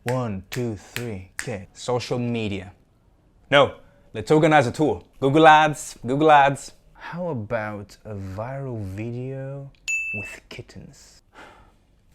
1, 2, 3, okay. Social media. No, let's organize a tour. Google Ads, Google Ads. How about a viral video with kittens?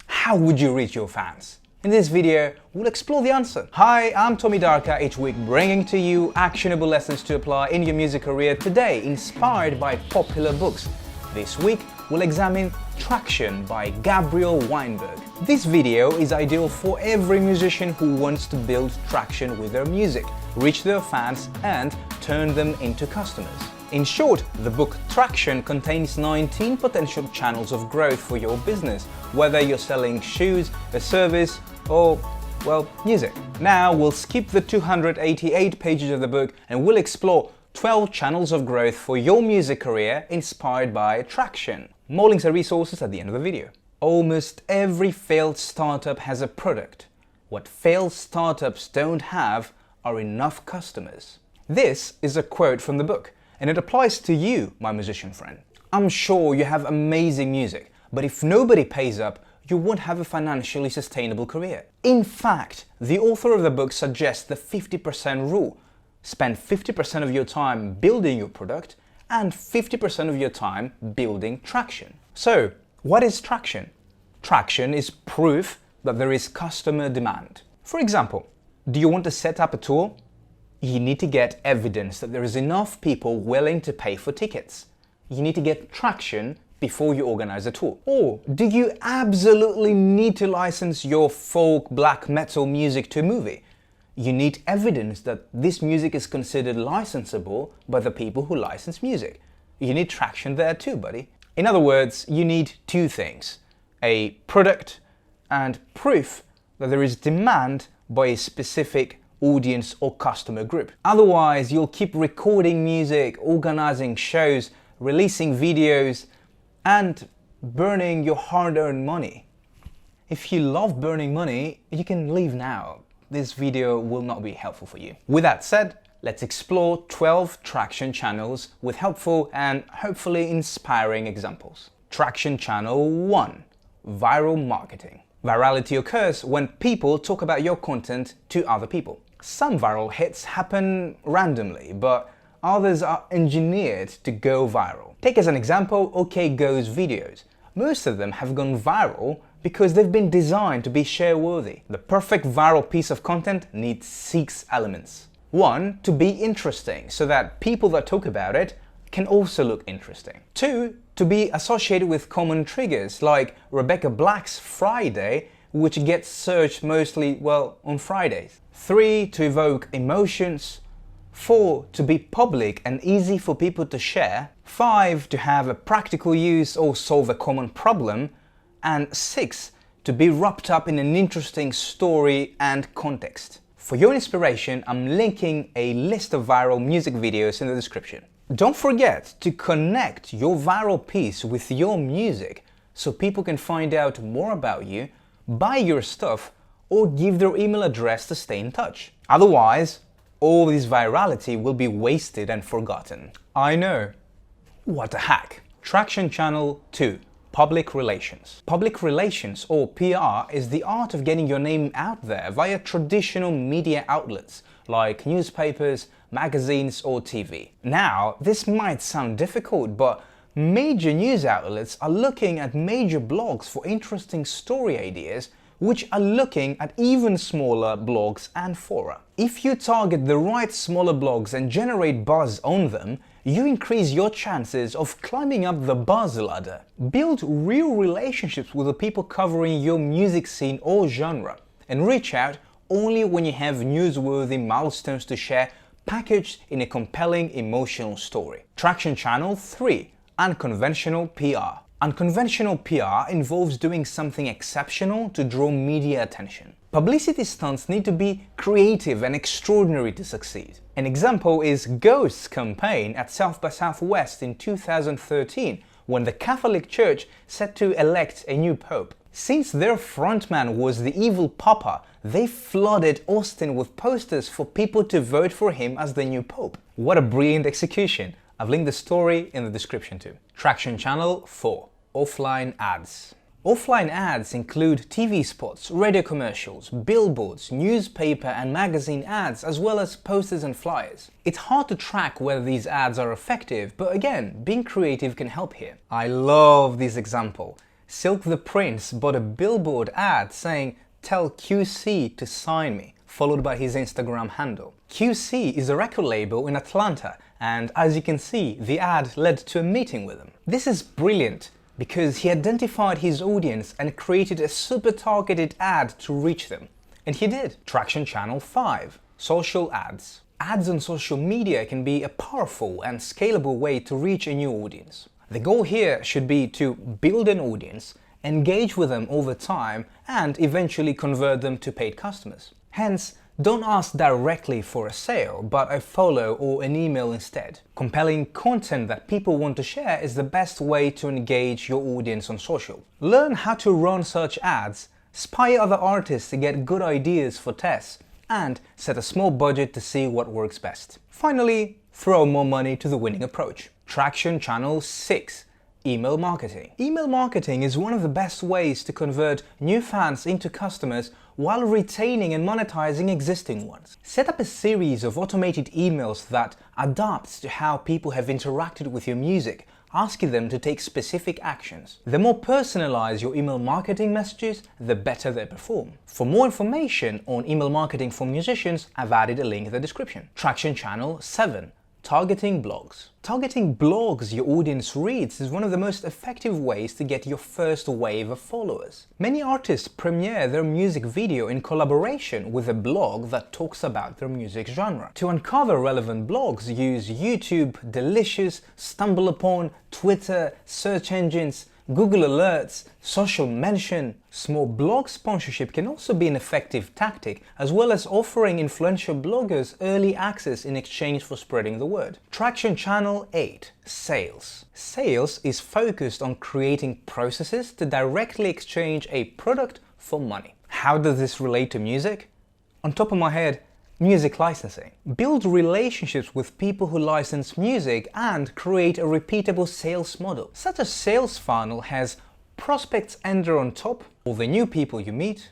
How would you reach your fans? In this video, we'll explore the answer. Hi, I'm Tommy Darka, each week bringing to you actionable lessons to apply in your music career, today inspired by popular books. This week, we'll examine Traction by Gabriel Weinberg. This video is ideal for every musician who wants to build traction with their music, reach their fans, and turn them into customers. In short, the book Traction contains 19 potential channels of growth for your business, whether you're selling shoes, a service, or, well, music. Now we'll skip the 288 pages of the book and we'll explore 12 channels of growth for your music career inspired by Traction. More links and resources at the end of the video. Almost every failed startup has a product. What failed startups don't have are enough customers. This is a quote from the book, and it applies to you, my musician friend. I'm sure you have amazing music, but if nobody pays up, you won't have a financially sustainable career. In fact, the author of the book suggests the 50% rule. Spend 50% of your time building your product and 50% of your time building traction. So, what is traction? Traction is proof that there is customer demand. For example, do you want to set up a tour? You need to get evidence that there is enough people willing to pay for tickets. You need to get traction before you organize a tour. Or do you absolutely need to license your folk black metal music to a movie? You need evidence that this music is considered licensable by the people who license music. You need traction there too, buddy. In other words, you need two things: a product and proof that there is demand by a specific audience or customer group. Otherwise, you'll keep recording music, organizing shows, releasing videos, and burning your hard-earned money. If you love burning money, you can leave now. This video will not be helpful for you. With that said, let's explore 12 traction channels with helpful and hopefully inspiring examples. Traction channel 1: viral marketing. Virality occurs when people talk about your content to other people. Some viral hits happen randomly, but others are engineered to go viral. Take as an example OK Go's videos. Most of them have gone viral because they've been designed to be share-worthy. The perfect viral piece of content needs 6 elements. 1, to be interesting, so that people that talk about it can also look interesting. 2, to be associated with common triggers, like Rebecca Black's Friday, which gets searched mostly, well, on Fridays. 3, to evoke emotions. 4, to be public and easy for people to share. 5, to have a practical use or solve a common problem. And 6, to be wrapped up in an interesting story and context. For your inspiration, I'm linking a list of viral music videos in the description. Don't forget to connect your viral piece with your music so people can find out more about you, buy your stuff, or give their email address to stay in touch. Otherwise, all this virality will be wasted and forgotten. I know. What a hack. Traction channel 2. Public relations. Public relations, or PR, is the art of getting your name out there via traditional media outlets like newspapers, magazines, or TV. Now, this might sound difficult, but major news outlets are looking at major blogs for interesting story ideas, which are looking at even smaller blogs and fora. If you target the right smaller blogs and generate buzz on them, you increase your chances of climbing up the buzz ladder. Build real relationships with the people covering your music scene or genre, and reach out only when you have newsworthy milestones to share, packaged in a compelling emotional story. Traction channel 3: unconventional PR. Unconventional PR involves doing something exceptional to draw media attention. Publicity stunts need to be creative and extraordinary to succeed. An example is Ghost's campaign at South by Southwest in 2013, when the Catholic Church set to elect a new pope. Since their frontman was the evil Papa, they flooded Austin with posters for people to vote for him as the new pope. What a brilliant execution! I've linked the story in the description too. Traction channel 4: offline ads. Offline ads include TV spots, radio commercials, billboards, newspaper and magazine ads, as well as posters and flyers. It's hard to track whether these ads are effective, but again, being creative can help here. I love this example. Silk the Prince bought a billboard ad saying, "Tell QC to sign me," followed by his Instagram handle. QC is a record label in Atlanta, and as you can see, the ad led to a meeting with him. This is brilliant, because he identified his audience and created a super targeted ad to reach them. And he did. Traction Channel 5. Social ads. Ads on social media can be a powerful and scalable way to reach a new audience. The goal here should be to build an audience, engage with them over time, and eventually convert them to paid customers. Hence, don't ask directly for a sale, but a follow or an email instead. Compelling content that people want to share is the best way to engage your audience on social. Learn how to run such ads, spy other artists to get good ideas for tests, and set a small budget to see what works best. Finally, throw more money to the winning approach. Traction Channel 6. Email marketing. Email marketing is one of the best ways to convert new fans into customers while retaining and monetizing existing ones. Set up a series of automated emails that adapts to how people have interacted with your music, asking them to take specific actions. The more personalized your email marketing messages, the better they perform. For more information on email marketing for musicians, I've added a link in the description. Traction Channel 7. Targeting blogs. Targeting blogs your audience reads is one of the most effective ways to get your first wave of followers. Many artists premiere their music video in collaboration with a blog that talks about their music genre. To uncover relevant blogs, use YouTube, Delicious, StumbleUpon, Twitter, search engines, Google Alerts, social mention. Small blog sponsorship can also be an effective tactic, as well as offering influential bloggers early access in exchange for spreading the word. Traction Channel 8. Sales. Sales is focused on creating processes to directly exchange a product for money. How does this relate to music? On top of my head, music licensing. Build relationships with people who license music and create a repeatable sales model. Such a sales funnel has prospects enter on top, all the new people you meet,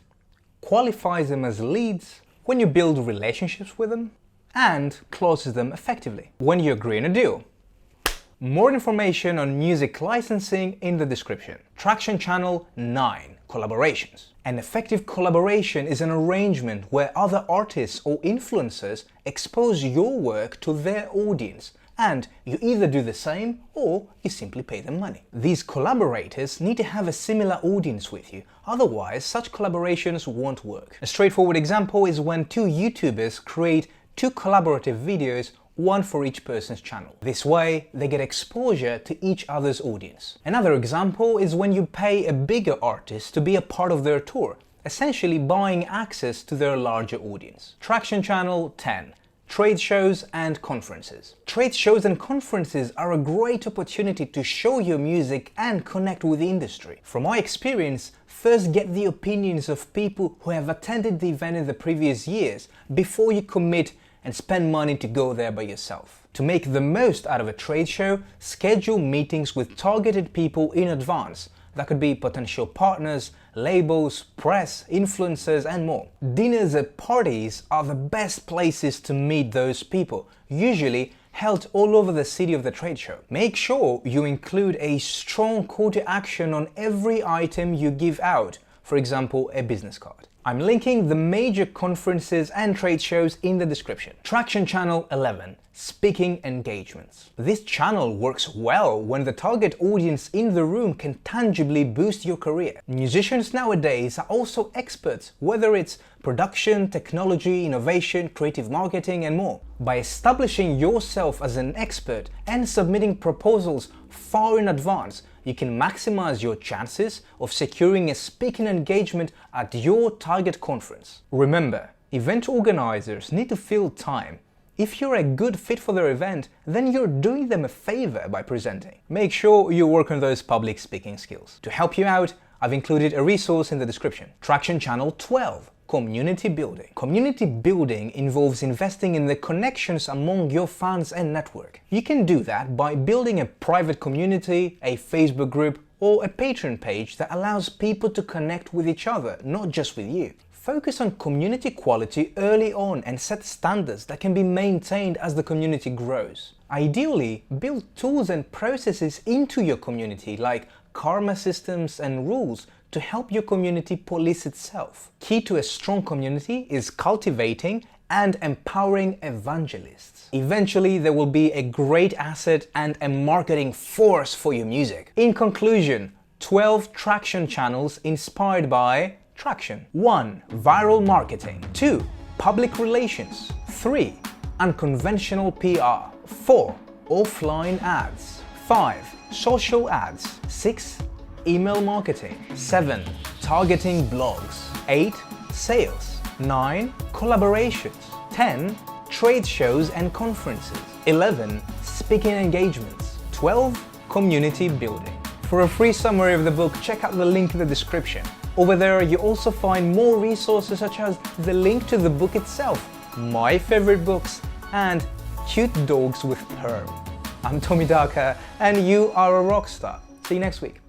qualifies them as leads when you build relationships with them, and closes them effectively when you agree on a deal. More information on music licensing in the description. Traction Channel 9. Collaborations. An effective collaboration is an arrangement where other artists or influencers expose your work to their audience, and you either do the same or you simply pay them money. These collaborators need to have a similar audience with you, otherwise such collaborations won't work. A straightforward example is when two YouTubers create two collaborative videos, one for each person's channel. This way, they get exposure to each other's audience. Another example is when you pay a bigger artist to be a part of their tour, essentially buying access to their larger audience. Traction Channel 10. Trade shows and conferences. Trade shows and conferences are a great opportunity to show your music and connect with the industry. From my experience, first get the opinions of people who have attended the event in the previous years before you commit and spend money to go there by yourself. To make the most out of a trade show, schedule meetings with targeted people in advance. That could be potential partners, labels, press, influencers, and more. Dinners at parties are the best places to meet those people, usually held all over the city of the trade show. Make sure you include a strong call to action on every item you give out, for example, a business card. I'm linking the major conferences and trade shows in the description. Traction Channel 11. Speaking engagements. This channel works well when the target audience in the room can tangibly boost your career. Musicians nowadays are also experts, whether it's production, technology, innovation, creative marketing, and more. By establishing yourself as an expert and submitting proposals far in advance, you can maximize your chances of securing a speaking engagement at your target conference. Remember, event organizers need to fill time. If you're a good fit for their event, then you're doing them a favor by presenting. Make sure you work on those public speaking skills. To help you out, I've included a resource in the description. Traction Channel 12. Community building. Community building involves investing in the connections among your fans and network. You can do that by building a private community, a Facebook group, or a Patreon page that allows people to connect with each other, not just with you. Focus on community quality early on and set standards that can be maintained as the community grows. Ideally, build tools and processes into your community like karma systems and rules to help your community police itself. Key to a strong community is cultivating and empowering evangelists. Eventually, there will be a great asset and a marketing force for your music. In conclusion, 12 traction channels inspired by traction. 1. Viral marketing. 2. Public relations. 3. Unconventional PR. 4. Offline ads. 5. Social ads. 6. Email marketing. 7. Targeting blogs. 8. Sales. 9. Collaborations. 10. Trade shows and conferences. 11. Speaking engagements. 12. Community building. For a free summary of the book, check out the link in the description. Over there, you also find more resources such as the link to the book itself, my favorite books, and cute dogs with perm. I'm Tommy Darker, and you are a rock star. See you next week.